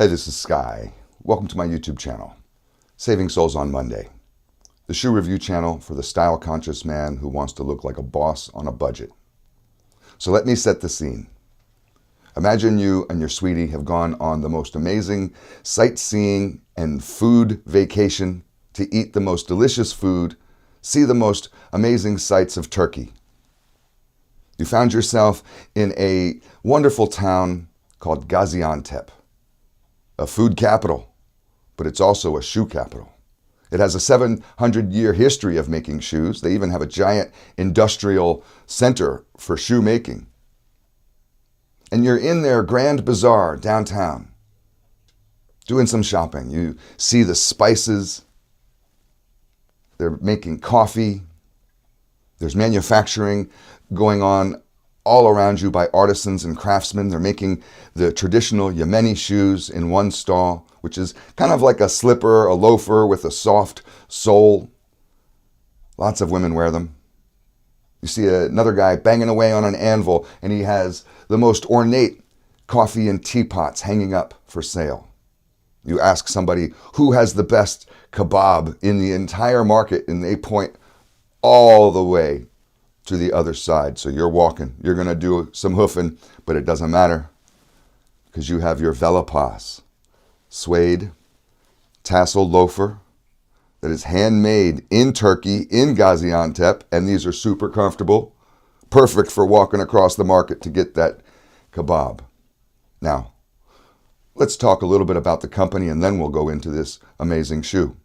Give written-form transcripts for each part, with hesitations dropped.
Hi, this is Sky. Welcome to my YouTube channel, Saving Souls on Monday, the shoe review channel for the style-conscious man who wants to look like a boss on a budget. So let me set the scene. Imagine you and your sweetie have gone on the most amazing sightseeing and food vacation to eat the most delicious food, see the most amazing sights of Turkey. You found yourself in a wonderful town called Gaziantep, a food capital, but it's also a shoe capital. It has a 700-year history of making shoes. They even have a giant industrial center for shoe making. And you're in their grand bazaar downtown, doing some shopping. You see the spices. They're making coffee. There's manufacturing going on all around you by artisans and craftsmen. They're making the traditional Yemeni shoes in one stall, which is kind of like a slipper, a loafer with a soft sole. Lots of women wear them. You see another guy banging away on an anvil, and he has the most ornate coffee and teapots hanging up for sale. You ask somebody who has the best kebab in the entire market, and they point all the way to the other side. So you're walking, you're going to do some hoofing, but it doesn't matter because you have your VellaPais Suede Tassel Loafer that is handmade in Turkey, in Gaziantep, and these are super comfortable, perfect for walking across the market to get that kebab. Now, let's talk a little bit about the company and then we'll go into this amazing shoe.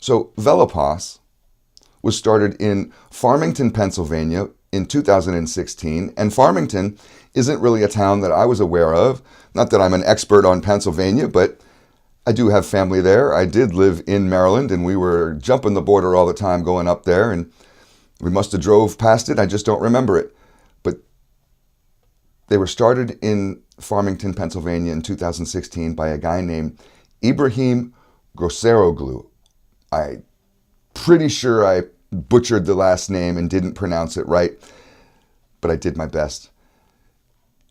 So VellaPais was started in Farmington, Pennsylvania in 2016, and Farmington isn't really a town that I was aware of. Not that I'm an expert on Pennsylvania, but I do have family there. I did live in Maryland, and we were jumping the border all the time going up there, and we must have drove past it. I just don't remember it. But they were started in Farmington, Pennsylvania in 2016 by a guy named Ibrahim Grosseroglu. I'm pretty sure I butchered the last name and didn't pronounce it right, but I did my best.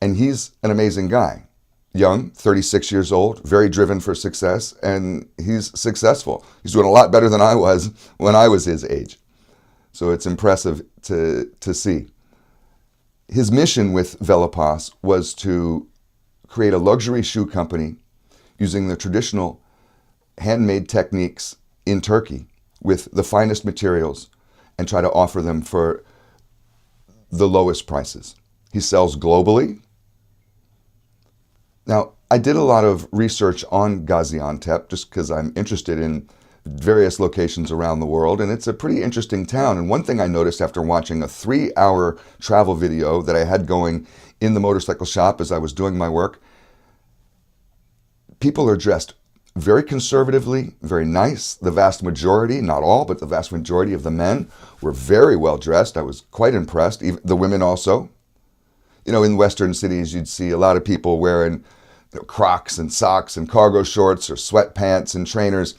And he's an amazing guy. Young, 36 years old, very driven for success, and he's successful. He's doing a lot better than I was when I was his age. So it's impressive to see. His mission with VellaPais was to create a luxury shoe company using the traditional handmade techniques in Turkey with the finest materials and try to offer them for the lowest prices. He sells globally. Now, I did a lot of research on Gaziantep just because I'm interested in various locations around the world, and it's a pretty interesting town. And one thing I noticed after watching a 3-hour travel video that I had going in the motorcycle shop as I was doing my work, people are dressed very conservatively, very nice. The vast majority, not all, but the vast majority of the men were very well dressed. I was quite impressed. Even the women also. You know, in Western cities, you'd see a lot of people wearing Crocs and socks and cargo shorts or sweatpants and trainers.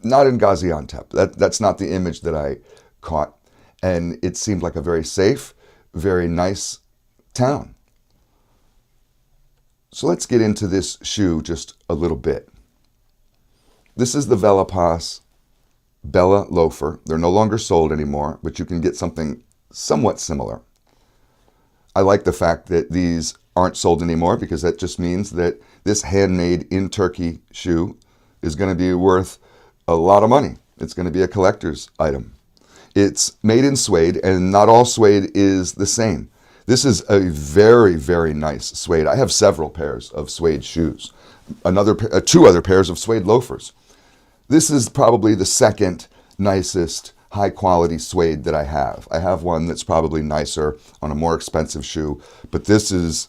Not in Gaziantep. That's not the image that I caught. And it seemed like a very safe, very nice town. So let's get into this shoe just a little bit. This is the VellaPais Bella Loafer. They're no longer sold anymore, but you can get something somewhat similar. I like the fact that these aren't sold anymore because that just means that this handmade in Turkey shoe is going to be worth a lot of money. It's going to be a collector's item. It's made in suede, and not all suede is the same. This is a very, very nice suede. I have several pairs of suede shoes. Two other pairs of suede loafers. This is probably the second nicest high-quality suede that I have. I have one that's probably nicer on a more expensive shoe, but this is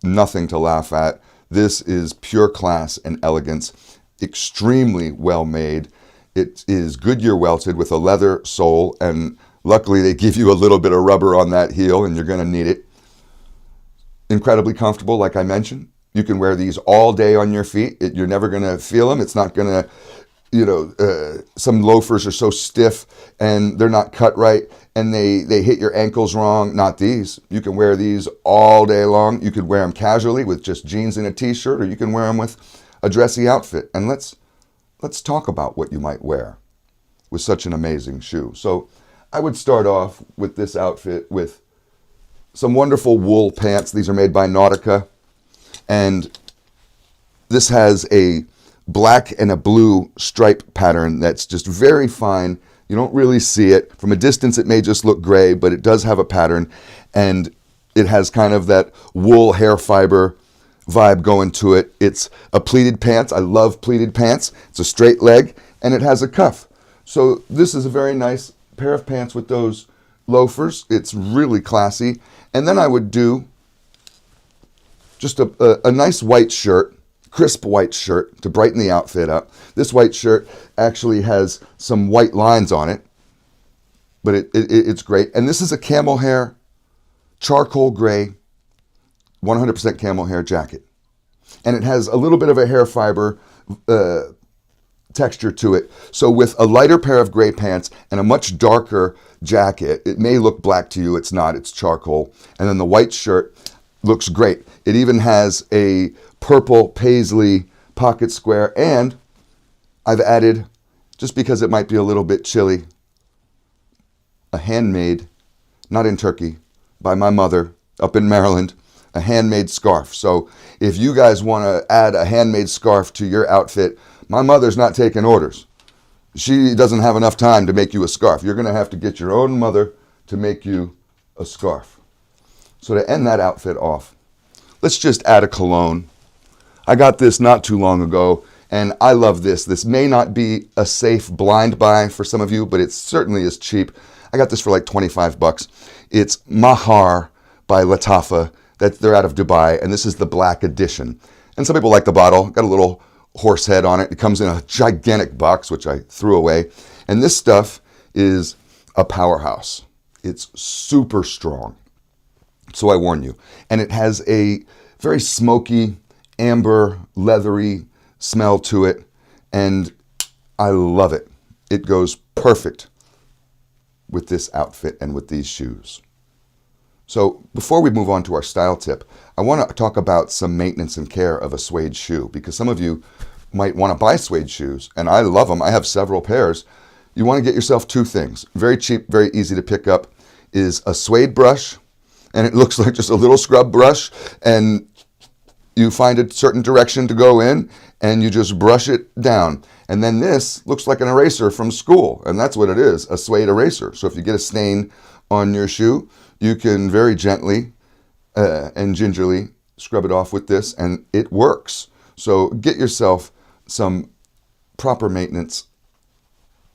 nothing to laugh at. This is pure class and elegance, extremely well made. It is Goodyear welted with a leather sole, and luckily they give you a little bit of rubber on that heel, and you're going to need it. Incredibly comfortable, like I mentioned. You can wear these all day on your feet. You're never going to feel them. It's not going to some loafers are so stiff and they're not cut right and they hit your ankles wrong. Not these. You can wear these all day long. You could wear them casually with just jeans and a t-shirt, or you can wear them with a dressy outfit. And let's talk about what you might wear with such an amazing shoe. So I would start off with this outfit with some wonderful wool pants. These are made by Nautica, and this has a black and a blue stripe pattern that's just very fine. You don't really see it. From a distance, it may just look gray, but it does have a pattern, and it has kind of that wool hair fiber vibe going to it. It's a pleated pants. I love pleated pants. It's a straight leg, and it has a cuff. So this is a very nice pair of pants with those loafers. It's really classy. And then I would do just a nice white shirt, crisp white shirt to brighten the outfit up. This white shirt actually has some white lines on it, but it's great. And this is a camel hair, charcoal gray, 100% camel hair jacket. And it has a little bit of a hair fiber texture to it. So with a lighter pair of gray pants and a much darker jacket, it may look black to you. It's not. It's charcoal. And then the white shirt looks great. It even has a purple paisley pocket square, and I've added, just because it might be a little bit chilly, a handmade, not in Turkey, by my mother up in Maryland, a handmade scarf. So if you guys want to add a handmade scarf to your outfit, my mother's not taking orders. She doesn't have enough time to make you a scarf. You're going to have to get your own mother to make you a scarf. So to end that outfit off, let's just add a cologne. I got this not too long ago, and I love this. This may not be a safe blind buy for some of you, but it certainly is cheap. I got this for like 25 bucks. It's Mahar by Latafa. They're out of Dubai, and this is the black edition. And some people like the bottle. Got a little horse head on it. It comes in a gigantic box, which I threw away. And this stuff is a powerhouse. It's super strong. So I warn you. And it has a very smoky, amber, leathery smell to it, and I love it. It goes perfect with this outfit and with these shoes. So before we move on to our style tip, I want to talk about some maintenance and care of a suede shoe, because some of you might want to buy suede shoes, and I love them. I have several pairs. You want to get yourself two things. Very cheap, very easy to pick up is a suede brush, and it looks like just a little scrub brush, and you find a certain direction to go in, and you just brush it down. And then this looks like an eraser from school, and that's what it is, a suede eraser. So if you get a stain on your shoe, you can very gently and gingerly scrub it off with this, and it works. So get yourself some proper maintenance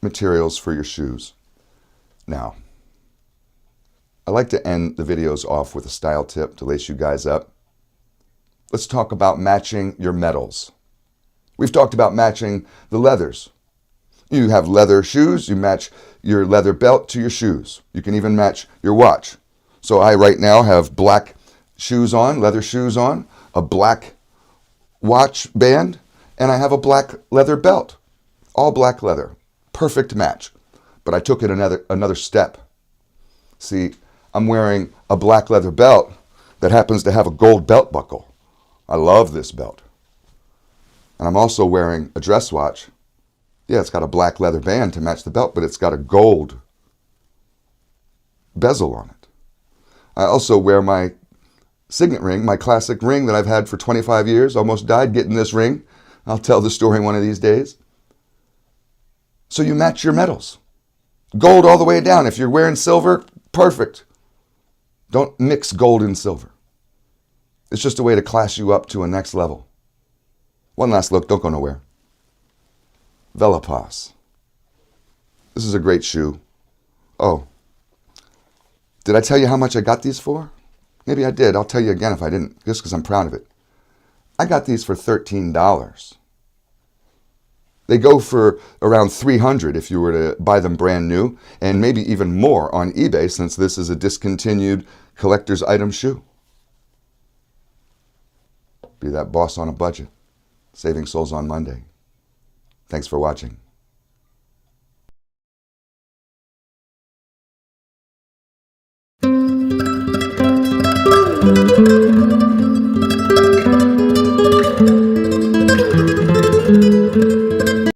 materials for your shoes. Now, I like to end the videos off with a style tip to lace you guys up. Let's talk about matching your metals. We've talked about matching the leathers. You have leather shoes, you match your leather belt to your shoes. You can even match your watch. So I right now have black shoes on, leather shoes on, a black watch band, and I have a black leather belt. All black leather. Perfect match. But I took it another step. See, I'm wearing a black leather belt that happens to have a gold belt buckle. I love this belt. And I'm also wearing a dress watch. Yeah, it's got a black leather band to match the belt, but it's got a gold bezel on it. I also wear my signet ring, my classic ring that I've had for 25 years. Almost died getting this ring. I'll tell the story one of these days. So you match your metals. Gold all the way down. If you're wearing silver, perfect. Don't mix gold and silver. It's just a way to class you up to a next level. One last look, don't go nowhere. Velopas. This is a great shoe. Oh, did I tell you how much I got these for? Maybe I did. I'll tell you again if I didn't, just because I'm proud of it. I got these for $13. They go for around $300 if you were to buy them brand new, and maybe even more on eBay, since this is a discontinued collector's item shoe. Be that boss on a budget. Saving souls on Monday. Thanks for watching. you.